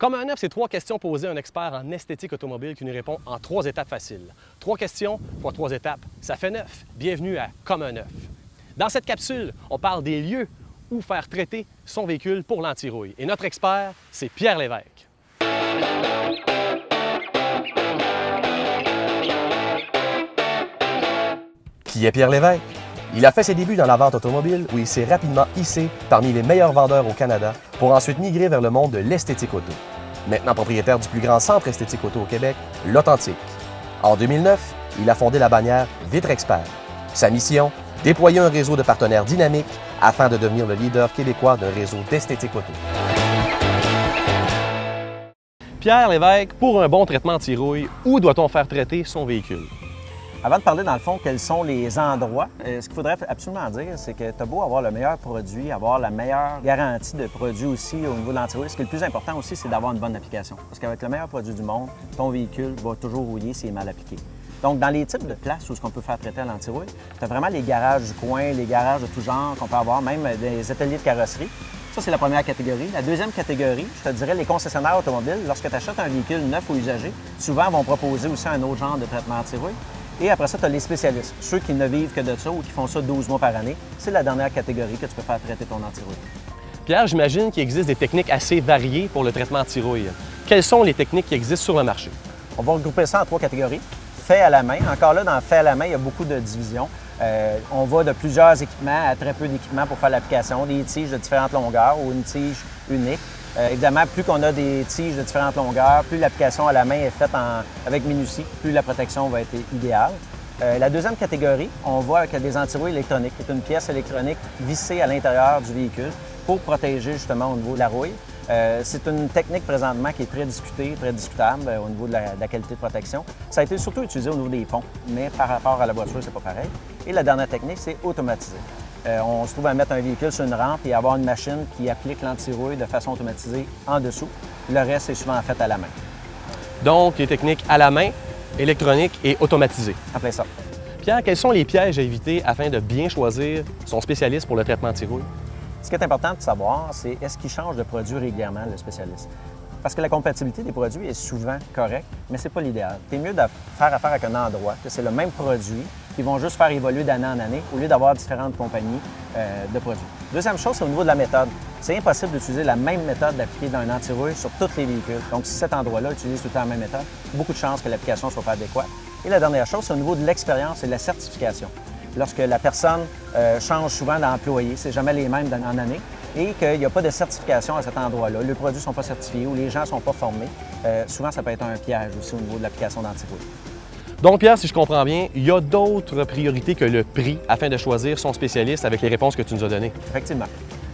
Comme un œuf, c'est 3 questions posées à un expert en esthétique automobile qui nous répond en 3 étapes faciles. 3 questions fois 3 étapes, ça fait 9. Bienvenue à Comme un œuf. Dans cette capsule, on parle des lieux où faire traiter son véhicule pour l'anti-rouille. Et notre expert, c'est Pierre Lévesque. Qui est Pierre Lévesque? Il a fait ses débuts dans la vente automobile où il s'est rapidement hissé parmi les meilleurs vendeurs au Canada pour ensuite migrer vers le monde de l'esthétique auto. Maintenant propriétaire du plus grand centre esthétique auto au Québec, l'Authentique. En 2009, il a fondé la bannière Vitre Expert. Sa mission, déployer un réseau de partenaires dynamiques afin de devenir le leader québécois d'un réseau d'esthétique auto. Pierre Lévesque, pour un bon traitement anti-rouille, où doit-on faire traiter son véhicule? Avant de parler, dans le fond, quels sont les endroits, ce qu'il faudrait absolument dire, c'est que tu as beau avoir le meilleur produit, avoir la meilleure garantie de produit aussi au niveau de l'anti-rouille. Ce qui est le plus important aussi, c'est d'avoir une bonne application. Parce qu'avec le meilleur produit du monde, ton véhicule va toujours rouiller s'il est mal appliqué. Donc, dans les types de places où on peut faire traiter à l'anti-rouille, tu as vraiment les garages du coin, les garages de tout genre qu'on peut avoir, même des ateliers de carrosserie. Ça, c'est la première catégorie. La deuxième catégorie, je te dirais les concessionnaires automobiles. Lorsque tu achètes un véhicule neuf ou usagé, souvent vont proposer aussi un autre genre de traitement anti-rouille. Et après ça, tu as les spécialistes, ceux qui ne vivent que de ça ou qui font ça 12 mois par année. C'est la dernière catégorie que tu peux faire traiter ton anti-rouille. Pierre, j'imagine qu'il existe des techniques assez variées pour le traitement anti-rouille. Quelles sont les techniques qui existent sur le marché? On va regrouper ça en 3 catégories. Fait à la main. Encore là, dans fait à la main, il y a beaucoup de divisions. On va de plusieurs équipements à très peu d'équipements pour faire l'application, des tiges de différentes longueurs ou une tige unique. Évidemment, plus qu'on a des tiges de différentes longueurs, plus l'application à la main est faite avec minutie, plus la protection va être idéale. La deuxième catégorie, on voit qu'il y a des anti-rouille électroniques, qui est une pièce électronique vissée à l'intérieur du véhicule pour protéger justement au niveau de la rouille. C'est une technique présentement qui est très discutée, très discutable au niveau de la qualité de protection. Ça a été surtout utilisé au niveau des ponts, mais par rapport à la voiture, c'est pas pareil. Et la dernière technique, c'est automatisé. On se trouve à mettre un véhicule sur une rampe et avoir une machine qui applique l'anti-rouille de façon automatisée en dessous. Le reste est souvent fait à la main. Donc, les techniques à la main, électroniques et automatisées. En plein ça. Pierre, quels sont les pièges à éviter afin de bien choisir son spécialiste pour le traitement anti-rouille? Ce qui est important de savoir, c'est est-ce qu'il change de produit régulièrement, le spécialiste? Parce que la compatibilité des produits est souvent correcte, mais ce n'est pas l'idéal. C'est mieux de faire affaire avec un endroit, que c'est le même produit, qui vont juste faire évoluer d'année en année, au lieu d'avoir différentes compagnies de produits. Deuxième chose, c'est au niveau de la méthode. C'est impossible d'utiliser la même méthode d'appliquer dans un anti-rouille sur tous les véhicules. Donc, si cet endroit-là utilise tout le temps la même méthode, beaucoup de chances que l'application ne soit pas adéquate. Et la dernière chose, c'est au niveau de l'expérience et de la certification. Lorsque la personne change souvent d'employé, c'est jamais les mêmes en année, et qu'il n'y a pas de certification à cet endroit-là, les produits ne sont pas certifiés ou les gens ne sont pas formés, souvent ça peut être un piège aussi au niveau de l'application d'anti-rouille. Donc Pierre, si je comprends bien, il y a d'autres priorités que le prix afin de choisir son spécialiste avec les réponses que tu nous as données. Effectivement.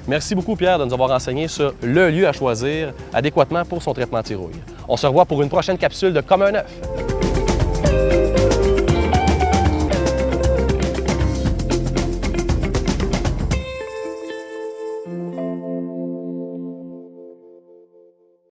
Merci beaucoup Pierre de nous avoir renseigné sur le lieu à choisir adéquatement pour son traitement anti-rouille. On se revoit pour une prochaine capsule de Comme un œuf.